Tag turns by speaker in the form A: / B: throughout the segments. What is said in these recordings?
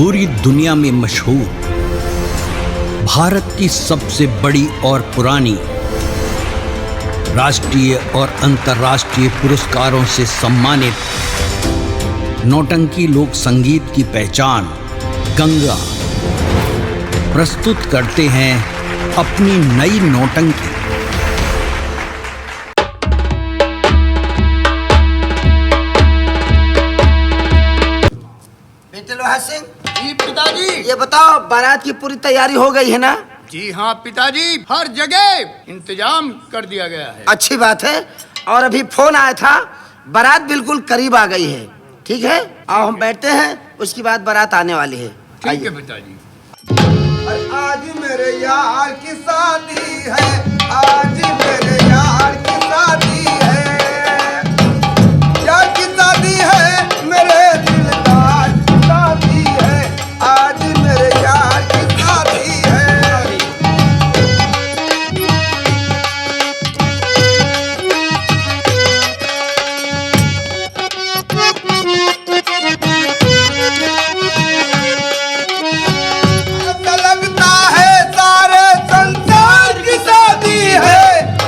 A: पूरी दुनिया में मशहूर, भारत की सबसे बड़ी और पुरानी, राष्ट्रीय और अंतर्राष्ट्रीय पुरस्कारों से सम्मानित नौटंकी लोक संगीत की पहचान गंगा प्रस्तुत करते हैं अपनी नई नौटंकी।
B: बेटे लोहा सिंह
C: जी पिताजी।
B: ये बताओ बारात की पूरी तैयारी हो गई है ना?
C: जी हाँ पिताजी, हर जगह इंतजाम कर दिया गया है।
B: अच्छी बात है। और अभी फोन आया था, बारात बिल्कुल करीब आ गई है। ठीक है, आओ हम बैठते हैं, उसके बाद बारात आने वाली है।
C: ठीक है पिताजी।
D: आज मेरे यार की शादी है, आज मेरे यार की शादी है, यार की शादी है, मेरे दिलदार की शादी है, आज मेरे यार की शादी है।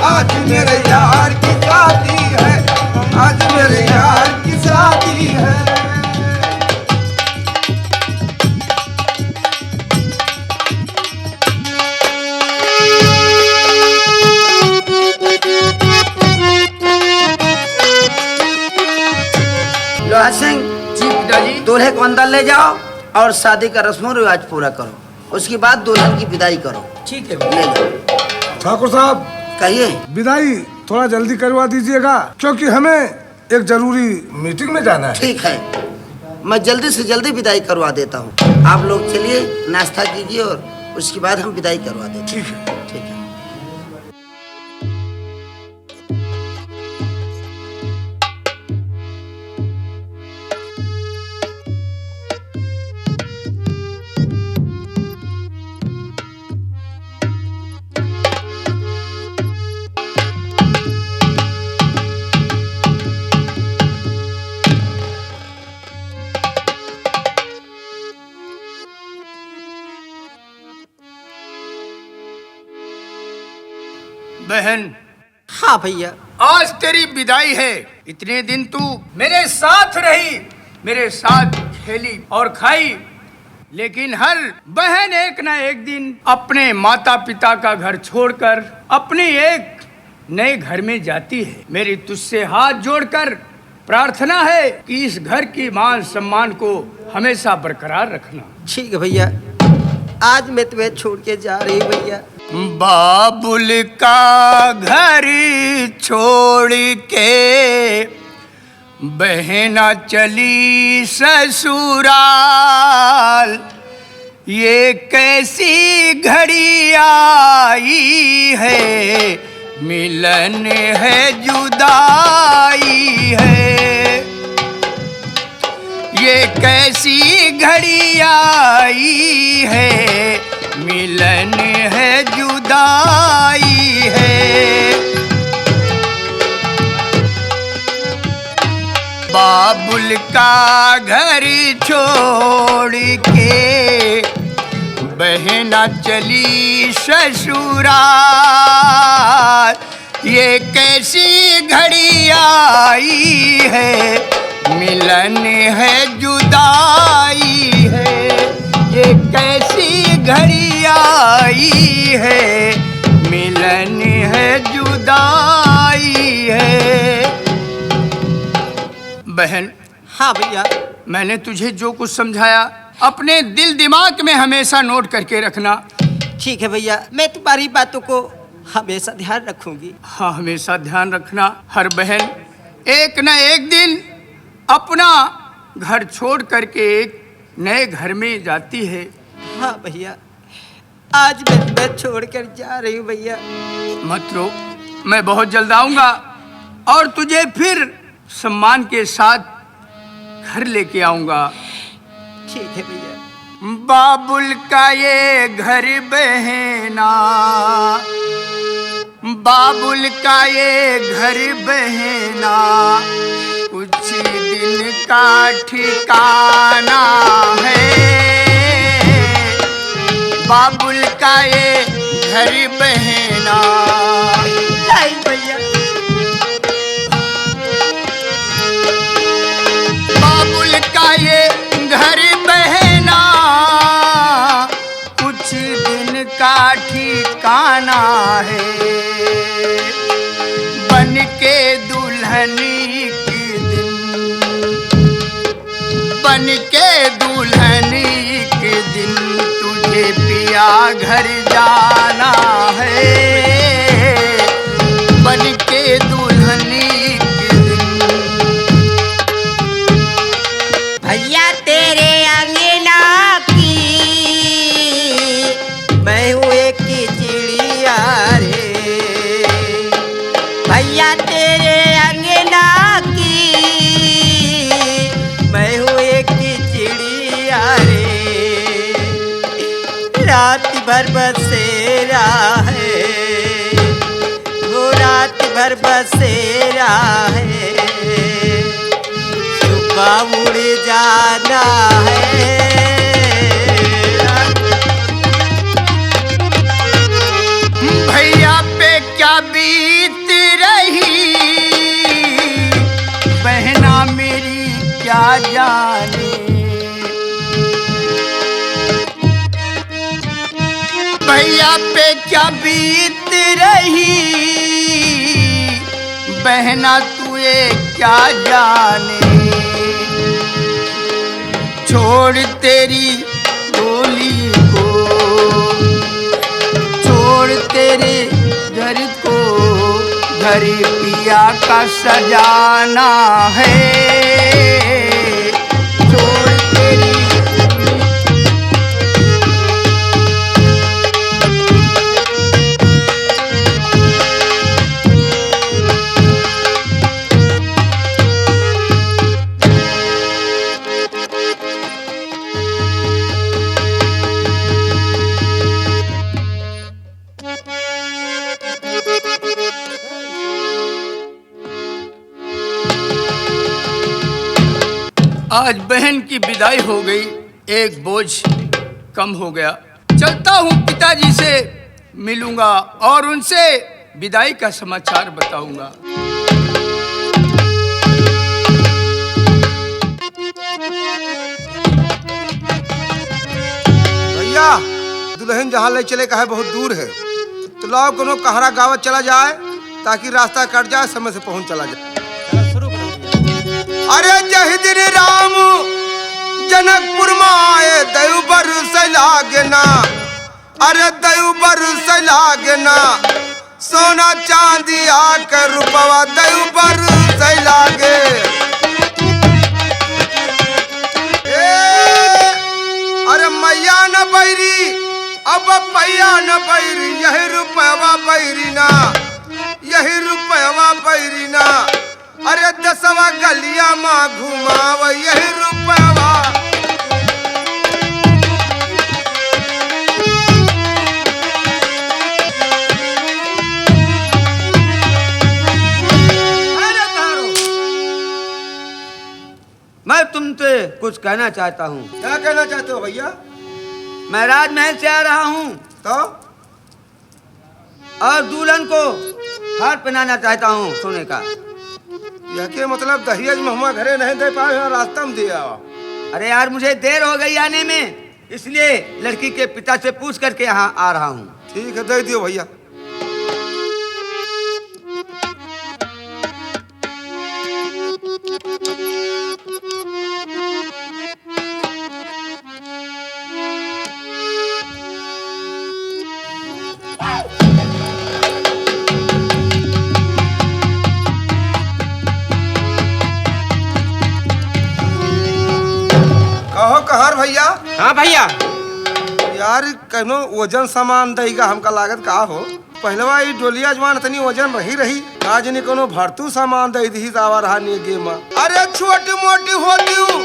D: आज मेरे यार की शादी है, आज मेरे यार की शादी है।
B: लोहा सिंह
C: जी पिताजी।
B: दूल्हे को अंदर ले जाओ और शादी का रस्म रिवाज पूरा करो, उसके बाद दुल्हन की विदाई करो।
C: ठीक है।
B: ले जाओ।
D: ठाकुर साहब,
B: कहिए।
D: विदाई थोड़ा जल्दी करवा दीजिएगा, क्योंकि हमें एक जरूरी मीटिंग में जाना है।
B: ठीक है, मैं जल्दी से जल्दी विदाई करवा देता हूँ। आप लोग चलिए, नाश्ता कीजिए और उसके बाद हम विदाई करवा देते हैं।
D: ठीक है।
B: ठीक है।
C: बहन,
B: हाँ भैया।
C: आज तेरी विदाई है। इतने दिन तू मेरे साथ रही, मेरे साथ खेली और खाई, लेकिन हर बहन एक ना एक दिन अपने माता पिता का घर छोड़कर अपने एक नए घर में जाती है। मेरी तुझसे हाथ जोड़कर प्रार्थना है कि इस घर की मान सम्मान को हमेशा बरकरार रखना।
B: ठीक है भैया, आज मैं तुम्हें छोड़ के जा रही हूँ भैया।
C: बाबुल का घर छोड़ के बहना चली ससुराल, ये कैसी घड़ी आई है, मिलन है जुदाई है, ये कैसी घड़ी आई है, मिलन है जुदाई है। बाबुल का घर छोड़ के बहना चली ससुराल, ये कैसी घड़ी आई है, मिलन है जुदाई है, ये कैसी घड़ी आई है, मिलन है जुदाई है। बहन।
B: हाँ भैया।
C: मैंने तुझे जो कुछ समझाया अपने दिल दिमाग में हमेशा नोट करके रखना।
B: ठीक है भैया, मैं तुम्हारी बातों को हमेशा ध्यान रखूंगी।
C: हाँ, हमेशा ध्यान रखना। हर बहन एक न एक दिन अपना घर छोड़ करके एक नए घर में जाती है।
B: हाँ भैया, आज मैं तुम्हें छोड़ कर जा रही हूँ भैया।
C: मत रो, मैं बहुत जल्द आऊंगा और तुझे फिर सम्मान के साथ घर लेके आऊंगा।
B: ठीक है भैया।
C: बाबुल का ये घर बहना, बाबुल का ये घर बहना, कुछ दिन का ठिकाना है। घर बहना।
B: भैया
C: बाबुल का ये घर बहना कुछ दिन का ठिकाना है। बन के दुल्हनी के दिन, बन के दुल्हनी के दिन तुझे पिया घर जाना है। बन के दुल्हनी के दिन
E: भैया तेरे अंगना की मैं हूँ एक चिड़िया रे। भैया तेरे अंगना की मैं हूँ एक चिड़िया रे। रात भर बसेरा है, वो रात भर बसेरा है। सुबह उड़ जाना है।
C: भैया पे क्या बीत रही बहना मेरी क्या जाने। भैया पे क्या बीत रही बहना तुए क्या जाने। छोड़ तेरी डोली को, छोड़ तेरे घर को, घर पिया का सजाना है। छोड़ तेरी आज बहन की विदाई हो गई, एक बोझ कम हो गया। चलता हूँ पिताजी से मिलूंगा और उनसे विदाई का समाचार बताऊंगा।
D: भैया दुल्हन जहाँ ले चले का है बहुत दूर है, तो लाओ कोनो कहरा गावत चला जाए ताकि रास्ता कट जाए, समय से पहुंच चला जाए। अरे जय दिन राम जनकपुर माए दयु बरस लागे ना। अरे दयु बरस लागे ना, सोना चांदी आकर रुपवा दयु बरस लागे। अरे मैया न बैरी अब पैया न बैरी, यही रुपवा बैरी ना, यही रुपवा बैरी ना। अरे दसवा गलिया माँ घुमाव यही रुपवा।
B: मैं तुमसे कुछ कहना चाहता हूँ।
D: क्या कहना चाहते हो भैया?
B: मैं राजमहल से आ रहा हूँ
D: तो
B: और दुल्हन को हार पहनाना चाहता हूँ सोने का।
D: यह के मतलब दहेज में हम घरे नहीं दे पाए, रास्ता में दिया।
B: अरे यार मुझे देर हो गई आने में, इसलिए लड़की के पिता से पूछ करके यहाँ आ रहा हूँ।
D: ठीक है दे दियो भैया। कहो कहर भैया।
B: हाँ भैया।
D: यार कनो वजन सामान देगा हमका लागत का हो। पहलवा ये डोलिया जवान तनी वजन रही आज ने कोनो भरतू सामान दे दी आवा रहा नहीं गेम। अरे छोटी मोटी होती हूँ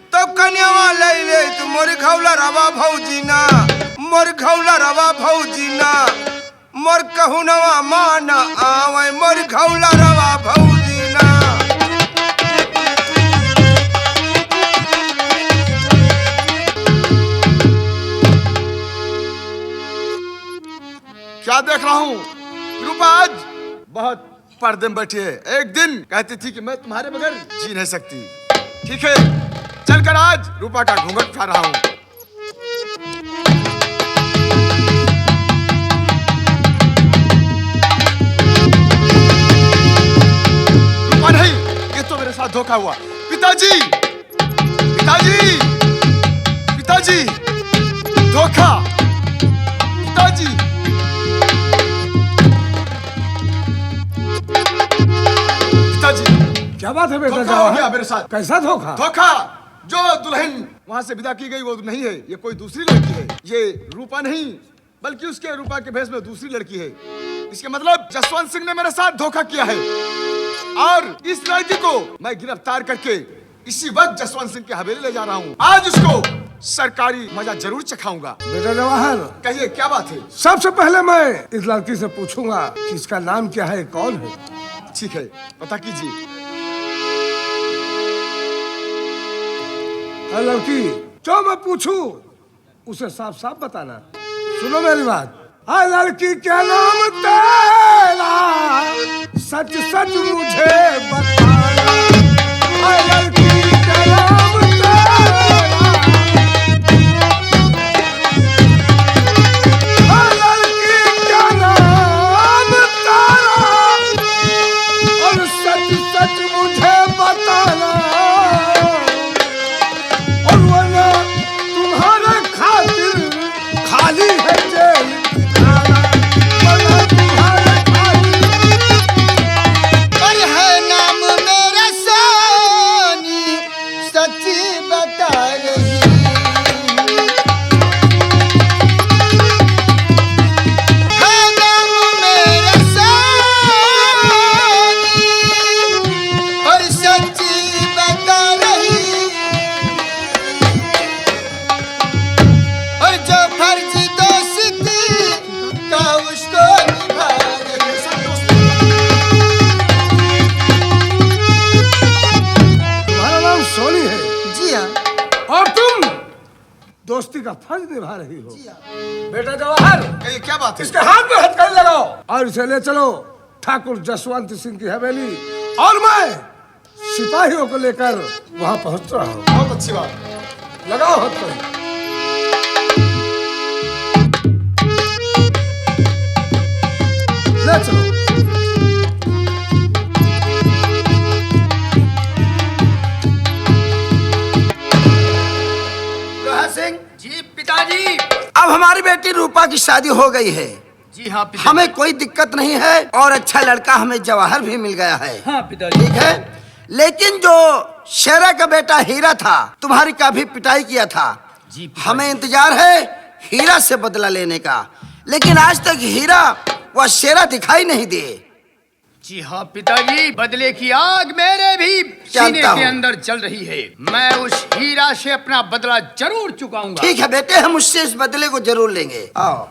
D: तो कन्यावा ले ले तो मोर खौला रवा भौजी ना, मोर खौला रवा भौजी ना, मोर कहूनवा मान आवे मोर खौला रवा भौजी ना। क्या देख रहा हूँ? रूपा आज बहुत पर्दे में बैठी है। एक दिन कहती थी कि मैं तुम्हारे बगैर जी नहीं सकती। ठीक है, चलकर आज रूपा का घूंघट उठा रहा हूँ। रूपा नहीं, ये तो मेरे साथ धोखा हुआ। पिताजी, पिताजी, पिताजी, धोखा, पिताजी।
F: क्या बात है बेटा?
D: धोखा हो गया मेरे साथ।
F: कैसा धोखा?
D: धोखा, जो दुल्हन वहां से विदा की गई वो नहीं है, ये कोई दूसरी लड़की है। ये रूपा नहीं, बल्कि उसके रूपा के भेष में दूसरी लड़की है। इसके मतलब जसवंत सिंह ने मेरे साथ धोखा किया है और इस लड़की को मैं गिरफ्तार करके इसी वक्त जसवंत सिंह की हवेली ले जा रहा हूँ। आज उसको सरकारी मजा जरूर चखाऊंगा।
F: बेटा जवाहर,
D: कहिए क्या बात है?
F: सबसे पहले मैं इस लड़की से पूछूंगा कि इसका नाम क्या है, कौन है?
D: ठीक है, पता कीजिए।
F: लड़की जो मैं पूछूं उसे साफ साफ बताना। सुनो मेरी बात। लड़की क्या नाम तेरा, सच सच मुझे बताना। लड़की क्या नाम तेरा, लड़की क्या नाम तेरा, और सच सच मुझे बताना। और वरना तुम्हारे खातिर खाली है जेल की खाना, वरना तुम्हारे खातिर।
E: और है नाम मेरा सोनी, सच्ची बता रही। है नाम मेरा सोनी, और सच्ची बता रही। और जो फर्जी दोस्ती का उसको निभा रही।
F: तुम्हारा नाम सोनी है
E: जी हाँ,
F: और तुम दोस्ती का फर्ज निभा रही हो। बेटा जवाहर,
D: कहिए क्या बात है?
F: इसके हाथ में हथकड़ी लगाओ और इसे ले चलो ठाकुर जसवंत सिंह की हवेली, और मैं सिपाहियों को लेकर वहां पहुंच रहा हूँ।
D: बहुत अच्छी बात।
F: लगाओ हथकड़ी। ले चलो।
B: लोहा सिंह,
C: जी पिताजी।
B: अब हमारी बेटी रूपा की शादी हो गई है।
C: जी हाँ पिताजी।
B: हमें कोई दिक्कत नहीं है और अच्छा लड़का हमें जवाहर भी मिल गया है।
C: हाँ पिताजी।
B: ठीक है, लेकिन जो शेरा का बेटा हीरा था, तुम्हारी काफी पिटाई किया था।
C: जी पिताजी।
B: हमें इंतजार है हीरा से बदला लेने का, लेकिन आज तक हीरा वह शेरा दिखाई नहीं दिए।
C: जी हाँ पिताजी, बदले की आग मेरे भी सीने
B: जानता
C: के
B: हूँ।
C: अंदर जल रही है। मैं उस हीरा से अपना बदला जरूर चुकाऊंगा।
B: ठीक है बेटे, हम उससे इस बदले को जरूर लेंगे। आओ।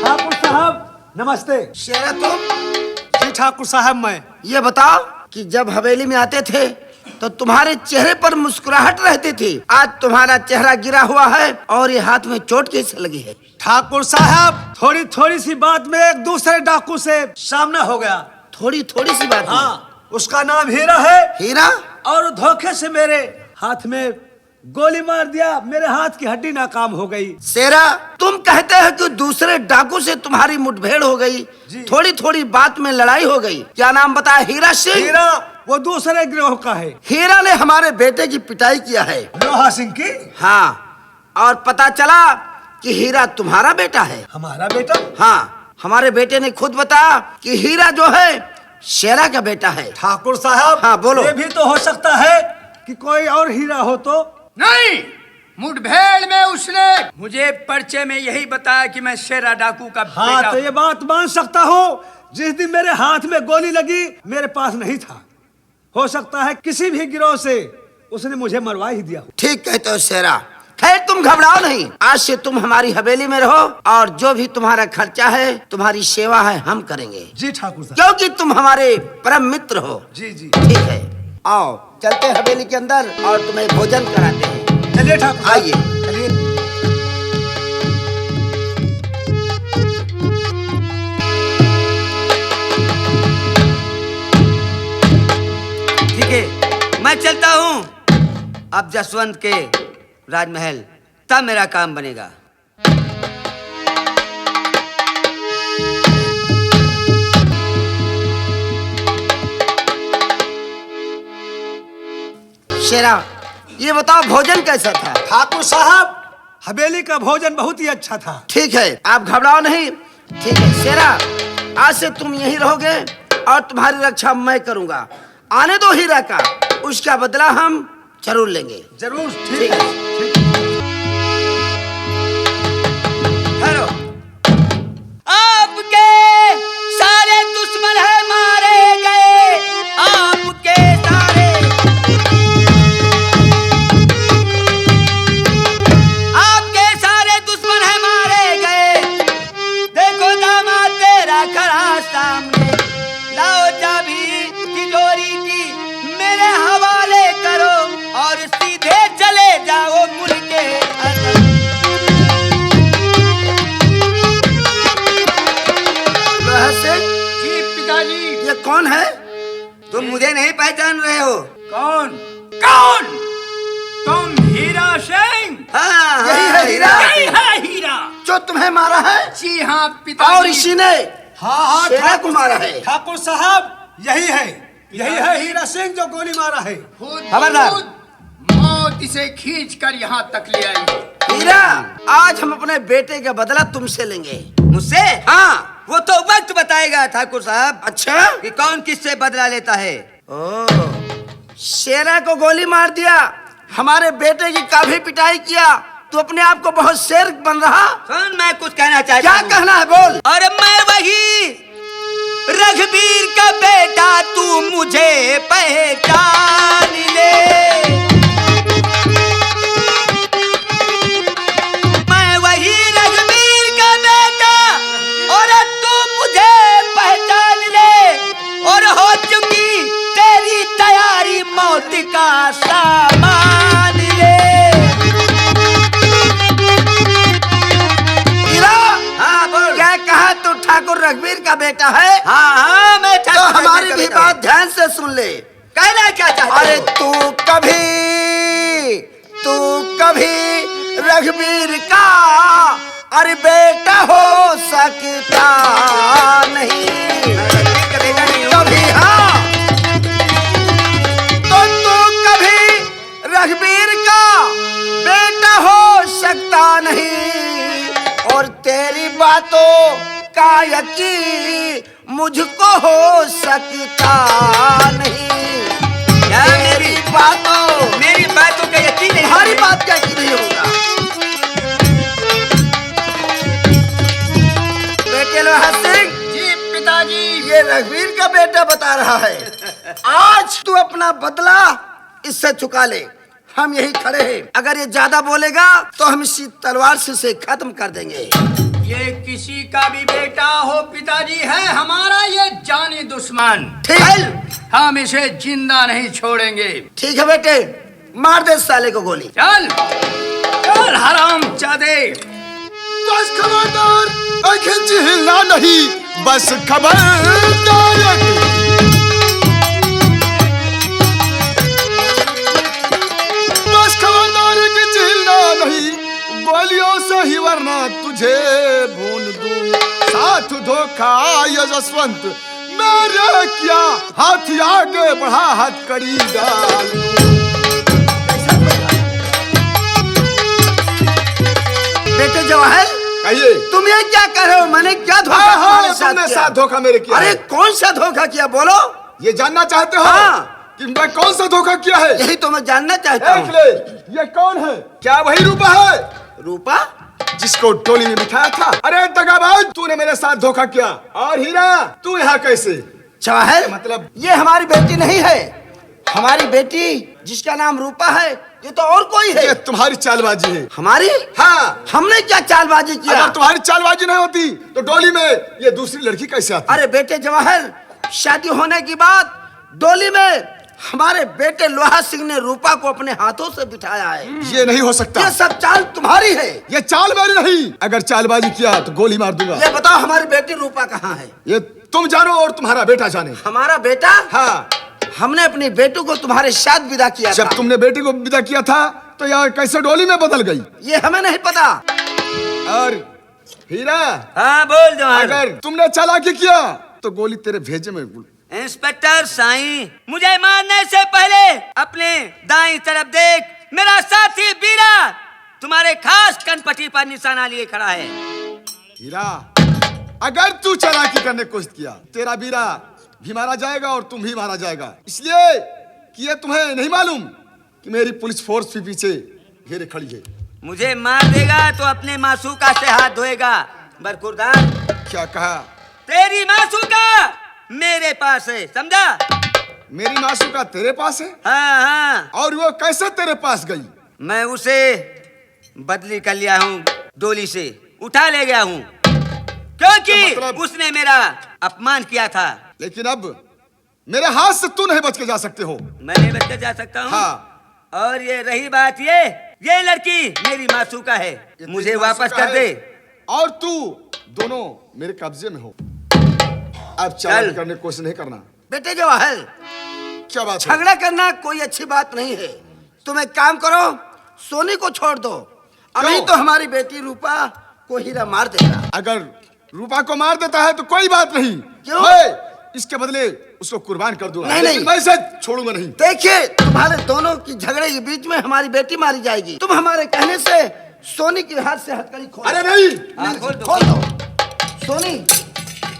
G: ठाकुर साहब नमस्ते।
B: शेरा तुम?
G: जी ठाकुर साहब मैं।
B: ये बताओ कि जब हवेली में आते थे तो तुम्हारे चेहरे पर मुस्कुराहट रहती थी, आज तुम्हारा चेहरा गिरा हुआ है और ये हाथ में चोट कैसे लगी है?
G: ठाकुर साहब थोड़ी थोड़ी सी बात में एक दूसरे डाकू से सामना हो गया।
B: थोड़ी थोड़ी सी बात है।
G: हाँ, उसका नाम हीरा है
B: हीरा?
G: और धोखे से मेरे हाथ में गोली मार दिया, मेरे हाथ की हड्डी नाकाम हो गई।
B: शेरा, तुम कहते हो कि दूसरे डाकू से तुम्हारी मुठभेड़ हो गई, थोड़ी थोड़ी बात में लड़ाई हो गई। क्या नाम बताया? हीरा सिंह?
G: हीरा वो दूसरे गिरोह का है।
B: हीरा ने हमारे बेटे की पिटाई किया है।
G: लोहा सिंह की?
B: हाँ, और पता चला कि हीरा तुम्हारा बेटा है।
G: हमारा बेटा?
B: हाँ, हमारे बेटे ने खुद बताया कि हीरा जो है शेरा का बेटा है।
G: ठाकुर साहब
B: हाँ, बोलो।
G: ये भी तो हो सकता है कि कोई और हीरा हो तो?
C: नहीं, मुठभेड़ में उसने मुझे परिचय में यही बताया कि मैं शेरा डाकू का
G: हाँ
C: बेटा
G: तो ये बात मान सकता हूँ। जिस दिन मेरे हाथ में गोली लगी मेरे पास नहीं था। हो सकता है किसी भी गिरोह से उसने मुझे मरवा ही दिया।
B: ठीक कहते हो शेरा। खैर तुम घबराओ नहीं, आज से तुम हमारी हवेली में रहो और जो भी तुम्हारा खर्चा है, तुम्हारी सेवा है, हम करेंगे।
G: जी ठाकुर साहब।
B: क्योंकि तुम हमारे परम मित्र हो।
G: जी जी
B: ठीक है, आओ चलते हैं हवेली के अंदर और तुम्हें भोजन कराते हैं।
G: चलिए ठाकुर साहब।
B: आइए।
G: चलिए।
E: चलता हूँ अब जसवंत के राजमहल, तब मेरा काम बनेगा।
B: शेरा, ये बताओ भोजन कैसा था?
G: ठाकुर साहब, हवेली का भोजन बहुत ही अच्छा था।
B: ठीक है, आप घबराओ नहीं। ठीक है शेरा, आज से तुम यहीं रहोगे और तुम्हारी रक्षा मैं करूंगा। आने दो हीरा का, उसका बदला हम जरूर लेंगे।
G: जरूर,
B: ठीक है।
E: ठहरो। आपके सारे दुश्मन है मारे गए, आपके सारे, आपके सारे दुश्मन है मारे गए। देखो दामाद तेरा खड़ा सामने, लाओ चाबी तिजोरी की मेरे हवाले करो और सीधे चले जाओ मुल्क के अंदर।
C: जी पिताजी।
B: ये कौन है?
E: तुम मुझे नहीं पहचान रहे हो?
C: कौन? कौन? तुम हीरा सिंह?
E: हाँ,
B: यही है हीरा।
C: यही है हीरा।
B: जो तुम्हें मारा है?
C: जी हाँ पिताजी।
B: और इसी ने
G: हाँ
B: शेरा को मारा है।
G: ठाकुर साहब, यही है हीरा सिंह जो गोली मारा है।
E: खबरदार।
C: मौत इसे खींच कर यहाँ तक ले आई है।
B: हीरा, आज हम अपने बेटे का बदला तुमसे लेंगे।
E: मुझसे?
B: हाँ।
E: वो तो वक्त बताएगा ठाकुर साहब।
B: अच्छा,
E: कि कौन किससे बदला लेता है।
B: ओ, शेरा को गोली मार दिया, हमारे बेटे की काफी पिटाई किया, तू अपने आप को बहुत शेर बन रहा।
E: सुन, मैं कुछ कहना चाहता
B: क्या
E: हूँ।
B: कहना है बोल।
E: और मैं वही रघुवीर का बेटा, तू मुझे पहचान ले। मैं वही रघुवीर का बेटा और तू मुझे पहचान ले। और हो चुकी तेरी तैयारी मौत का सामान ले।
B: हीरा,
E: हाँ बोल।
B: क्या कहा तू ठाकुर रघुवीर का बेटा है?
E: हाँ, मैं
B: तो
E: ठाकुर
B: हमारी
E: रघुवीर
B: भी
E: का बेटा
B: बात ध्यान से सुन ले।
E: हूँ। कहना क्या चाहते
B: अरे
E: हो?
B: तू कभी रघुवीर का अरे बेटा हो सकता नहीं। कभी हाँ, तो तू कभी रघुवीर का बेटा हो सकता नहीं। और तेरी बातों का यकीन मुझको हो सकता नहीं।
E: क्या
B: मेरी बातों
E: मेरी बातों का यकीन नहीं?
B: तुम्हारी बात क्या की नहीं होगा? बेटे लोहा सिंह,
C: जी पिताजी।
B: ये रघुवीर का बेटा बता रहा है। आज तू अपना बदला इससे चुका ले। हम यही खड़े हैं, अगर ये ज्यादा बोलेगा तो हम इसी तलवार से इसे खत्म कर देंगे।
C: ये किसी का भी बेटा हो पिताजी, है हमारा ये जानी दुश्मन।
B: ठीक है,
C: हम इसे जिंदा नहीं छोड़ेंगे।
B: ठीक है बेटे, मार दे इस साले को गोली।
C: चल चल हराम चादे।
D: बस खबरदार, आंखें चिल्ला नहीं, बस खबरदार। बस खबरदार कि चिल्ला नहीं, गोलियों से ही वरना तुझे भून दूं। साथ धोखा ये जसवंत मेरे क्या, हाथ आगे बढ़ा हथकड़ी डाल दूं।
B: बेटे जवाहर,
D: कहिए।
B: तुम ये क्या कर रहे हो? मैंने क्या धोखा
D: हाँ,
B: तुम्हारे
D: तुमने
B: किया?
D: साथ धोखा मेरे किया
B: अरे
D: है।
B: कौन सा धोखा किया बोलो?
D: ये जानना चाहते हो
B: हाँ।
D: कि मैं कौन सा धोखा किया है?
B: यही तो मैं जानना चाहता
D: देख
B: हूँ।
D: ले, ये कौन है? क्या वही रूपा है
B: रूपा?
D: जिसको टोली में बिठाया था? अरे दगाबाज, तूने मेरे साथ धोखा किया। और हीरा, तू यहाँ कैसे?
B: जवाहर,
D: मतलब?
B: ये हमारी बेटी नहीं है। हमारी बेटी जिसका नाम रूपा है, ये तो और कोई है।
D: ये तुम्हारी चालबाजी है।
B: हमारी?
D: हाँ।
B: हमने क्या चालबाजी किया?
D: अगर तुम्हारी चालबाजी नहीं होती तो डोली में ये दूसरी लड़की कैसे आती?
B: अरे बेटे जवाहर, शादी होने की बाद डोली में हमारे बेटे लोहा सिंह ने रूपा को अपने हाथों से बिठाया है।
D: ये नहीं हो सकता।
B: ये सब चाल तुम्हारी है।
D: ये चाल मेरी नहीं। अगर चालबाजी किया तो गोली मार दूंगा।
B: ये बताओ हमारी बेटी रूपा कहाँ है?
D: ये तुम जानो और तुम्हारा बेटा जाने।
B: हमारा बेटा?
D: हाँ।
B: हमने अपनी बेटी को तुम्हारे साथ विदा किया
D: जब
B: था।
D: तुमने बेटी को विदा किया था तो यहाँ कैसे डोली में बदल गई?
B: ये हमें नहीं पता।
D: और हीरा,
E: हाँ बोल जवान।
D: अगर तुमने चालाकी किया तो गोली तेरे भेजे में
E: इंस्पेक्टर साईं, मुझे मारने से पहले अपने दाईं तरफ देख, मेरा साथी बीरा तुम्हारे खास कनपट्टी पर निशाना लिए खड़ा है।
D: हीरा, अगर तू चालाकी करने की कोशिश किया तेरा बीरा भी मारा जाएगा और तुम भी मारा जाएगा। इसलिए कि ये तुम्हें नहीं मालूम कि मेरी पुलिस फोर्स भी पीछे घेरे खड़ी है।
E: मुझे मार देगा तो अपने मासूका से हाथ धोएगा। बरखुरदार,
D: क्या कहा?
E: तेरी मासूका मेरे पास है, समझा?
D: मेरी मासूका तेरे पास है?
E: हाँ हाँ,
D: और वो कैसे तेरे पास गई?
E: मैं उसे बदली कर लिया हूँ, डोली से उठा ले गया हूँ, क्योंकि
D: मतलब?
E: उसने मेरा अपमान किया था।
D: लेकिन अब मेरे हाथ से तू नहीं बच के जा सकते हो।
E: मैं नहीं बच कर जा सकता हूँ।
D: हाँ।
E: और ये रही बात, ये लड़की मेरी मासूका है,
D: ये
E: मुझे
D: तेरी
E: वापस
D: मासूका
E: कर दे।
D: है और तू दोनों मेरे कब्जे में हो। अब चालाकी करने की कोशिश नहीं करना।
B: बेटे जवाहर,
D: क्या बात है?
B: झगड़ा करना कोई अच्छी बात नहीं है। तुम एक काम करो, सोनी को छोड़ दो। अभी
D: क्यों?
B: तो हमारी बेटी रूपा को हीरा मार देगा।
D: अगर रूपा को मार देता है तो कोई बात नहीं,
B: क्यों?
D: मैं इसके बदले उसको कुर्बान कर दूंगा।
B: नहीं,
D: लेकिन
B: नहीं।
D: मैं इसे छोड़ूंगा नहीं।
B: देखिए, तुम्हारे दोनों की झगड़े के बीच में हमारी बेटी मारी जाएगी। तुम हमारे कहने से सोनी के हाथ से हथकड़ी खोल।
D: अरे नहीं,
E: हाँ, खोल दो।
B: खोल दो। सोनी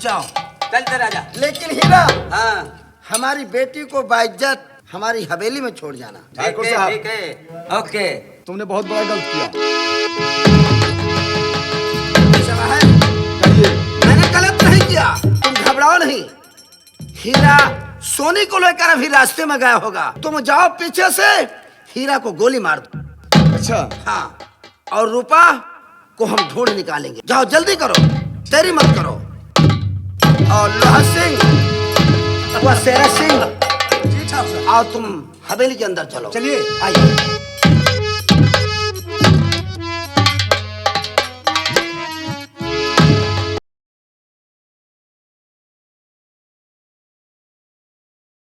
B: जाओ।
E: चल कर राजा।
B: लेकिन हीरा,
E: हाँ
B: हमारी बेटी को बाइज्जत हमारी हवेली में छोड़ जाना।
E: ठीक
D: ठाकुर
E: है,
D: साहब।
E: ठीक है, ओके।
D: तुमने बहुत बड़ा गलत किया।
B: जवाहर,
D: कहिए।
B: मैंने गलत नहीं किया, तुम घबराओ नहीं। हीरा सोनी को लेकर अभी रास्ते में गया होगा। तुम जाओ पीछे से हीरा को गोली मार दो।
D: अच्छा,
B: हाँ, और रूपा को हम ढूंढ निकालेंगे। जाओ जल्दी करो, देरी मत करो। और लोहा सिंह व शेरा सिंह, और तुम हवेली के अंदर चलो।
G: चलिए।
B: आइए।